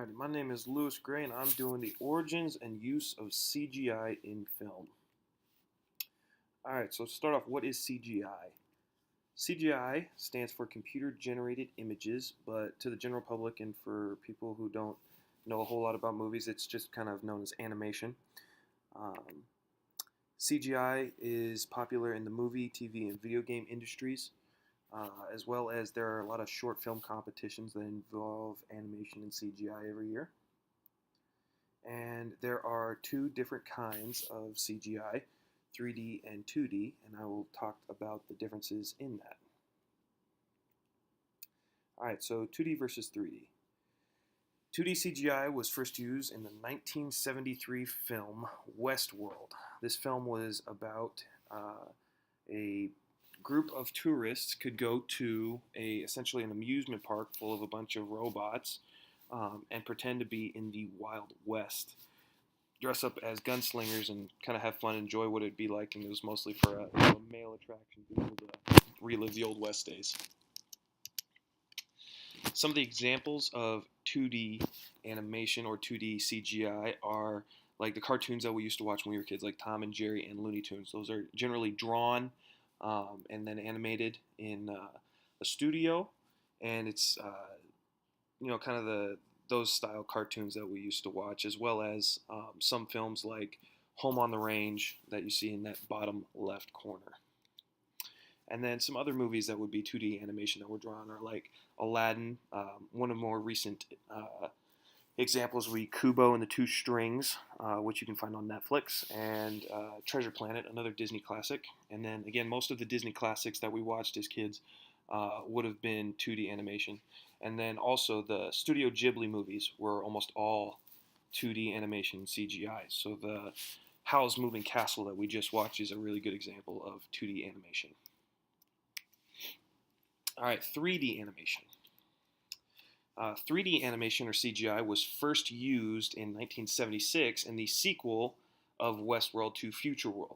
Alrighty, my name is Lewis Gray, and I'm doing the origins and use of CGI in film. Alright, so to start off, what is CGI? CGI stands for computer generated images, but to the general public and for people who don't know a whole lot about movies, it's just kind of known as animation. CGI is popular in the movie, TV, and video game industries. As well as there are a lot of short film competitions that involve animation and CGI every year. And there are two different kinds of CGI, 3D and 2D, and I will talk about the differences in that. Alright, so 2D versus 3D. 2D CGI was first used in the 1973 film Westworld. This film was about a group of tourists could go to essentially an amusement park full of a bunch of robots and pretend to be in the Wild West. Dress up as gunslingers and kind of have fun, enjoy what it'd be like, and it was mostly for a male attraction to be able to relive the Old West days. Some of the examples of 2D animation or 2D CGI are like the cartoons that we used to watch when we were kids, like Tom and Jerry and Looney Tunes. Those are generally drawn and then animated in a studio, and it's kind of those style cartoons that we used to watch, as well as some films like Home on the Range that you see in that bottom left corner. And then some other movies that would be 2D animation that were drawn are like Aladdin. One of the more recent examples would be Kubo and the Two Strings, which you can find on Netflix, and Treasure Planet, another Disney classic. And then again, most of the Disney classics that we watched as kids would have been 2D animation. And then also the Studio Ghibli movies were almost all 2D animation CGI. So the Howl's Moving Castle that we just watched is a really good example of 2D animation. All right, 3D animation. 3D animation, or CGI, was first used in 1976 in the sequel of Westworld to Future World.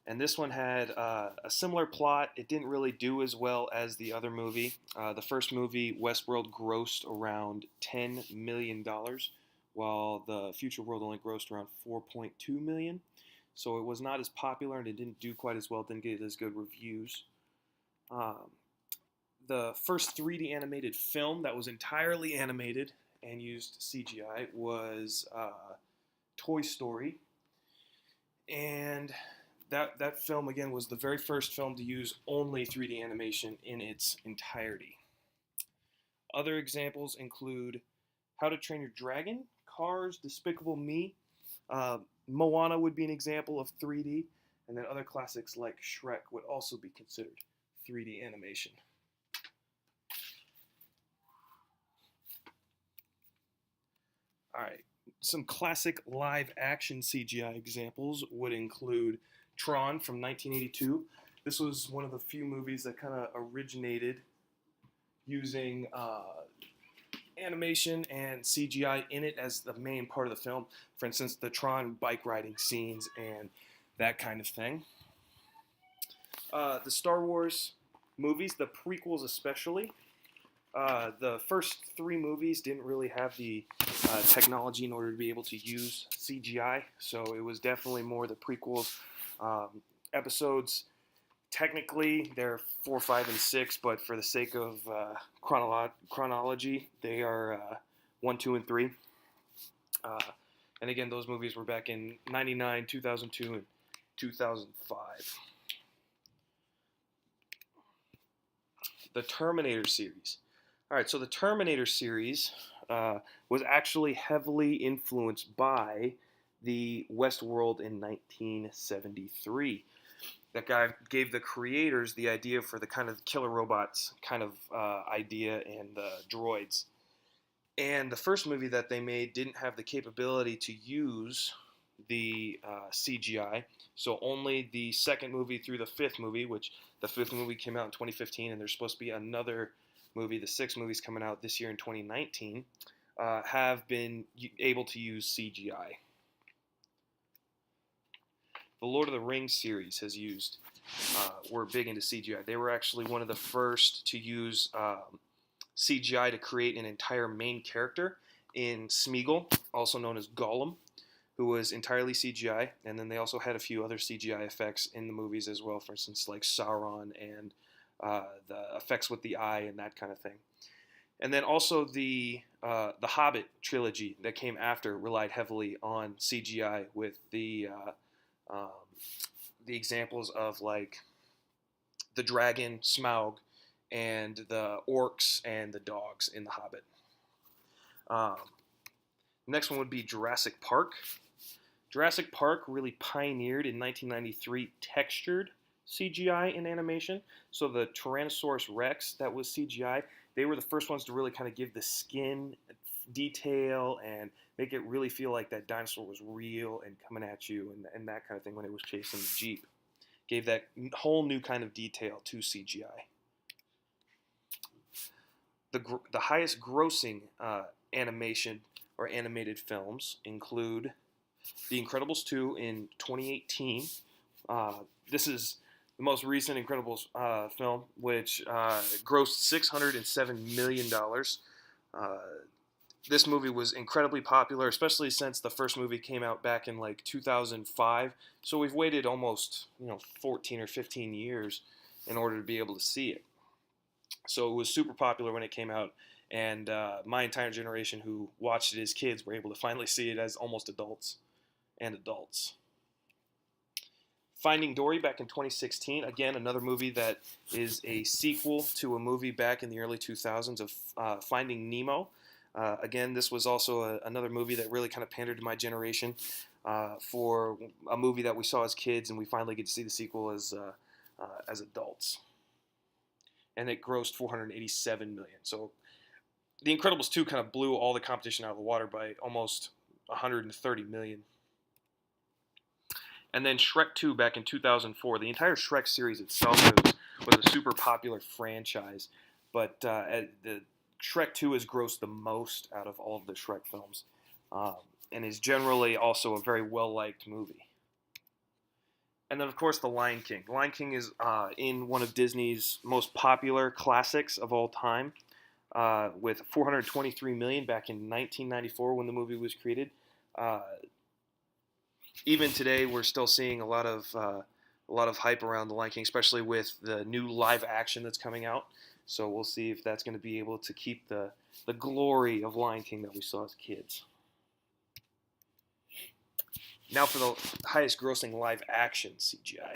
And this one had a similar plot. It didn't really do as well as the other movie. The first movie, Westworld, grossed around $10 million, while the Future World only grossed around $4.2 million. So it was not as popular, and it didn't do quite as well. It didn't get as good reviews. The first 3D animated film that was entirely animated and used CGI was Toy Story. And that film, again, was the very first film to use only 3D animation in its entirety. Other examples include How to Train Your Dragon, Cars, Despicable Me. Moana would be an example of 3D. And then other classics like Shrek would also be considered 3D animation. Alright, some classic live-action CGI examples would include Tron from 1982. This was one of the few movies that kind of originated using animation and CGI in it as the main part of the film. For instance, the Tron bike riding scenes and that kind of thing. The Star Wars movies, the prequels especially. The first three movies didn't really have the technology in order to be able to use CGI, so it was definitely more the prequels. Episodes, technically, they're 4, 5, and 6, but for the sake of chronology, they are 1, 2, and 3. And again, those movies were back in 99, 2002, and 2005. The Terminator series. Alright, so the Terminator series was actually heavily influenced by the Westworld in 1973. That guy gave the creators the idea for the kind of killer robots kind of idea and the droids. And the first movie that they made didn't have the capability to use the CGI, so only the second movie through the fifth movie, which the fifth movie came out in 2015, and there's supposed to be another movie, the sixth movie's coming out this year in 2019, have been able to use CGI. The Lord of the Rings series has used, were big into CGI. They were actually one of the first to use CGI to create an entire main character in Smeagol, also known as Gollum, who was entirely CGI, and then they also had a few other CGI effects in the movies as well. For instance, like Sauron and the effects with the eye and that kind of thing. And then also the Hobbit trilogy that came after relied heavily on CGI with um, the examples of like the dragon Smaug and the orcs and the dogs in the Hobbit. Um, Next one would be Jurassic Park. Jurassic Park really pioneered in 1993 textured CGI in animation. So the Tyrannosaurus Rex that was CGI, they were the first ones to really kind of give the skin detail and make it really feel like that dinosaur was real and coming at you and that kind of thing when it was chasing the Jeep. Gave that whole new kind of detail to CGI. The highest grossing animation or animated films include The Incredibles 2 in 2018. This is the most recent Incredibles film, which grossed $607 million. This movie was incredibly popular, especially since the first movie came out back in like 2005. So we've waited almost 14 or 15 years in order to be able to see it. So it was super popular when it came out, and my entire generation who watched it as kids were able to finally see it as almost adults and adults. Finding Dory back in 2016, again, another movie that is a sequel to a movie back in the early 2000s of Finding Nemo. Again, this was also another movie that really kind of pandered to my generation for a movie that we saw as kids, and we finally get to see the sequel as adults. And it grossed $487 million. So The Incredibles 2 kind of blew all the competition out of the water by almost $130 million. And then Shrek 2 back in 2004. The entire Shrek series itself was a super popular franchise, but the Shrek 2 has grossed the most out of all of the Shrek films, and is generally also a very well-liked movie. And then, of course, The Lion King. The Lion King is in one of Disney's most popular classics of all time, with $423 million back in 1994 when the movie was created. Even today, we're still seeing a lot of hype around The Lion King, especially with the new live action that's coming out. So we'll see if that's going to be able to keep the glory of Lion King that we saw as kids. Now for the highest grossing live action CGI.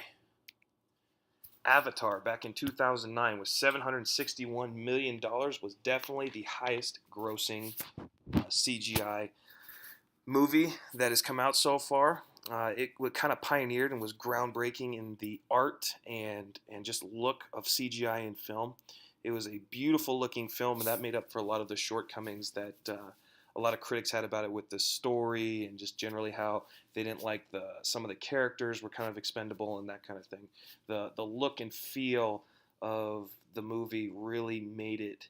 Avatar back in 2009 with $761 million was definitely the highest grossing CGI movie that has come out so far. It kind of pioneered and was groundbreaking in the art and just look of CGI in film. It was a beautiful looking film, and that made up for a lot of the shortcomings that a lot of critics had about it with the story and just generally how they didn't like some of the characters were kind of expendable and that kind of thing. The look and feel of the movie really made it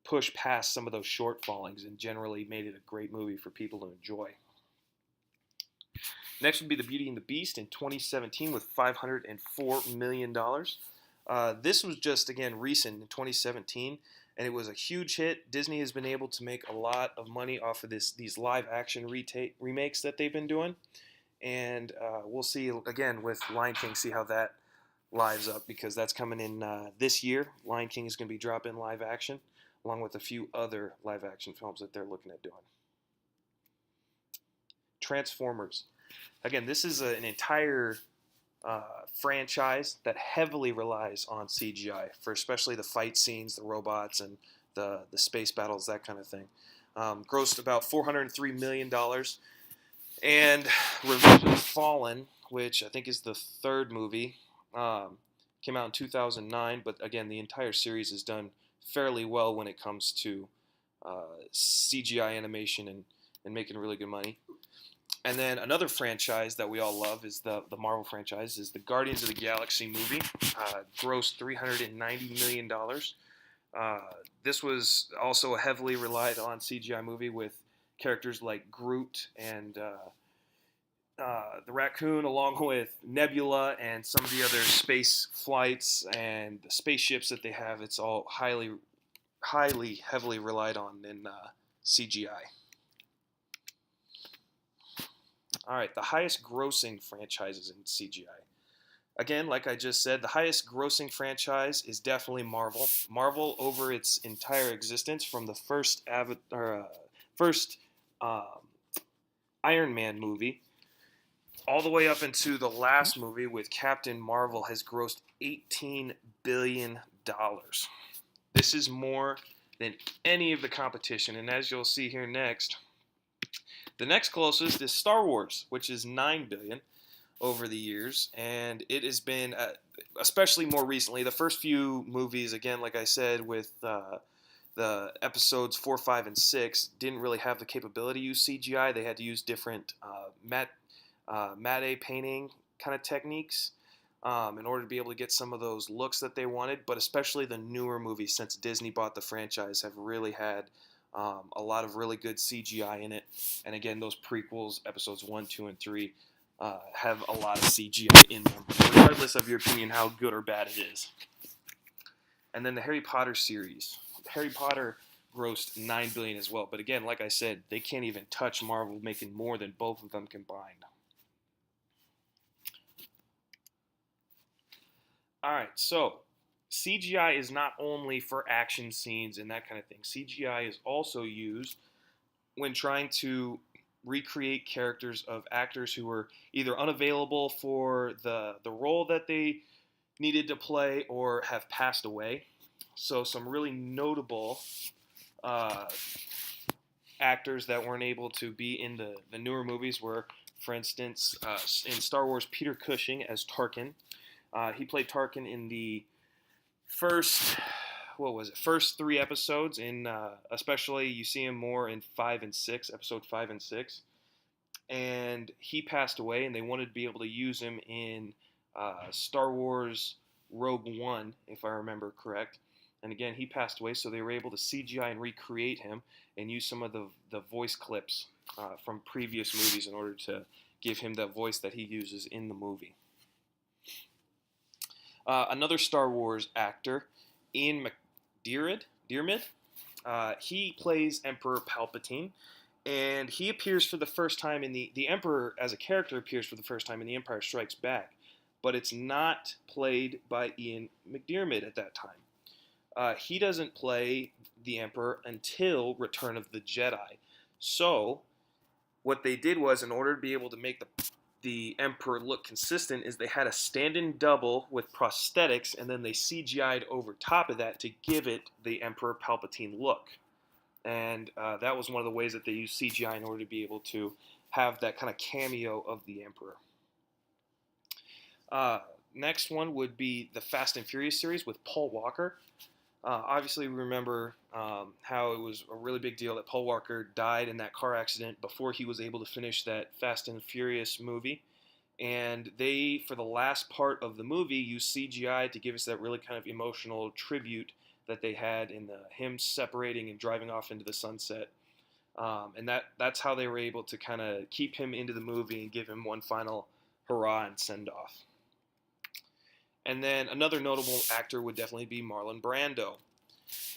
push past some of those shortfallings and generally made it a great movie for people to enjoy. Next would be The Beauty and the Beast in 2017 with $504 million. This was just, again, recent in 2017. And it was a huge hit. Disney has been able to make a lot of money off of these live-action remakes that they've been doing. And we'll see, again, with Lion King, see how that lives up, because that's coming in this year. Lion King is going to be dropping live action, along with a few other live-action films that they're looking at doing. Transformers. Again, this is an entire franchise that heavily relies on CGI for especially the fight scenes, the robots, and the space battles, that kind of thing. Grossed about $403 million. And Revenge of the Fallen, which I think is the third movie, came out in 2009. But again, the entire series has done fairly well when it comes to CGI animation and making really good money. And then another franchise that we all love is the Marvel franchise, is the Guardians of the Galaxy movie. Grossed $390 million. This was also a heavily relied on CGI movie with characters like Groot and the Raccoon, along with Nebula and some of the other space flights and the spaceships that they have. It's all heavily relied on in CGI. All right, the highest grossing franchises in CGI. Again, like I just said, the highest grossing franchise is definitely Marvel. Marvel, over its entire existence, from the first um, Iron Man movie all the way up into the last movie with Captain Marvel, has grossed $18 billion. This is more than any of the competition, and as you'll see here next, the next closest is Star Wars, which is $9 billion over the years, and it has been, especially more recently, the first few movies, again, like I said, with the episodes 4, 5, and 6, didn't really have the capability to use CGI. They had to use different matte painting kind of techniques in order to be able to get some of those looks that they wanted, but especially the newer movies, since Disney bought the franchise, have really had a lot of really good CGI in it. And again, those prequels, episodes 1, 2, and 3, have a lot of CGI in them, regardless of your opinion how good or bad it is. And then the Harry Potter series. Harry Potter grossed $9 billion as well, but again, like I said, they can't even touch Marvel, making more than both of them combined. Alright, so CGI is not only for action scenes and that kind of thing. CGI is also used when trying to recreate characters of actors who were either unavailable for the role that they needed to play or have passed away. So some really notable actors that weren't able to be in the newer movies were, for instance, in Star Wars, Peter Cushing as Tarkin. He played Tarkin in the first 3 episodes. Especially you see him more in 5 and 6, episode 5 and 6. And he passed away, and they wanted to be able to use him in Star Wars Rogue One, if I remember correct. And again, he passed away, so they were able to CGI and recreate him and use some of the voice clips from previous movies in order to give him that voice that he uses in the movie. Another Star Wars actor, Ian McDiarmid, he plays Emperor Palpatine, and he appears for the first time in the Emperor as a character appears for the first time in The Empire Strikes Back, but it's not played by Ian McDiarmid at that time. He doesn't play the Emperor until Return of the Jedi. So what they did was, in order to be able to make the Emperor look consistent, is they had a stand-in double with prosthetics, and then they CGI'd over top of that to give it the Emperor Palpatine look. And that was one of the ways that they used CGI in order to be able to have that kind of cameo of the Emperor. Next one would be the Fast and Furious series with Paul Walker. Obviously, we remember how it was a really big deal that Paul Walker died in that car accident before he was able to finish that Fast and Furious movie. And they, for the last part of the movie, used CGI to give us that really kind of emotional tribute that they had in him separating and driving off into the sunset. And that's how they were able to kind of keep him into the movie and give him one final hurrah and send-off. And then another notable actor would definitely be Marlon Brando.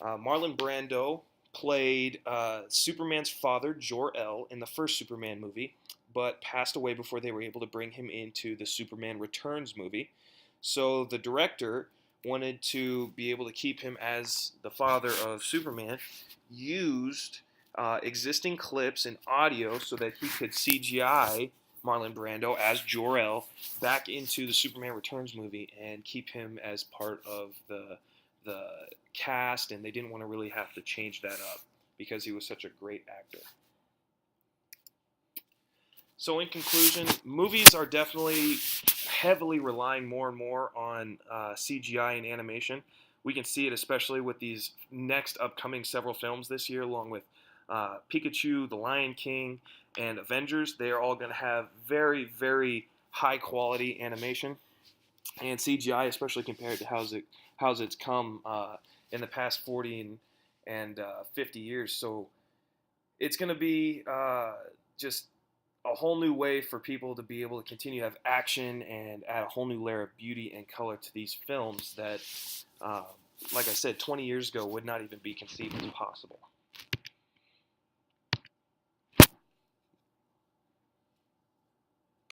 Marlon Brando played Superman's father, Jor-El, in the first Superman movie, but passed away before they were able to bring him into the Superman Returns movie. So the director wanted to be able to keep him as the father of Superman, used existing clips and audio so that he could CGI Marlon Brando as Jor-El back into the Superman Returns movie and keep him as part of the cast, and they didn't want to really have to change that up because he was such a great actor. So in conclusion, movies are definitely heavily relying more and more on CGI and animation. We can see it especially with these next upcoming several films this year, along with Pikachu, The Lion King, and Avengers. They are all going to have very, very high quality animation and CGI, especially compared to how's it's come in the past 40 and 50 years. So it's going to be just a whole new way for people to be able to continue to have action and add a whole new layer of beauty and color to these films that, like I said, 20 years ago would not even be conceived as possible.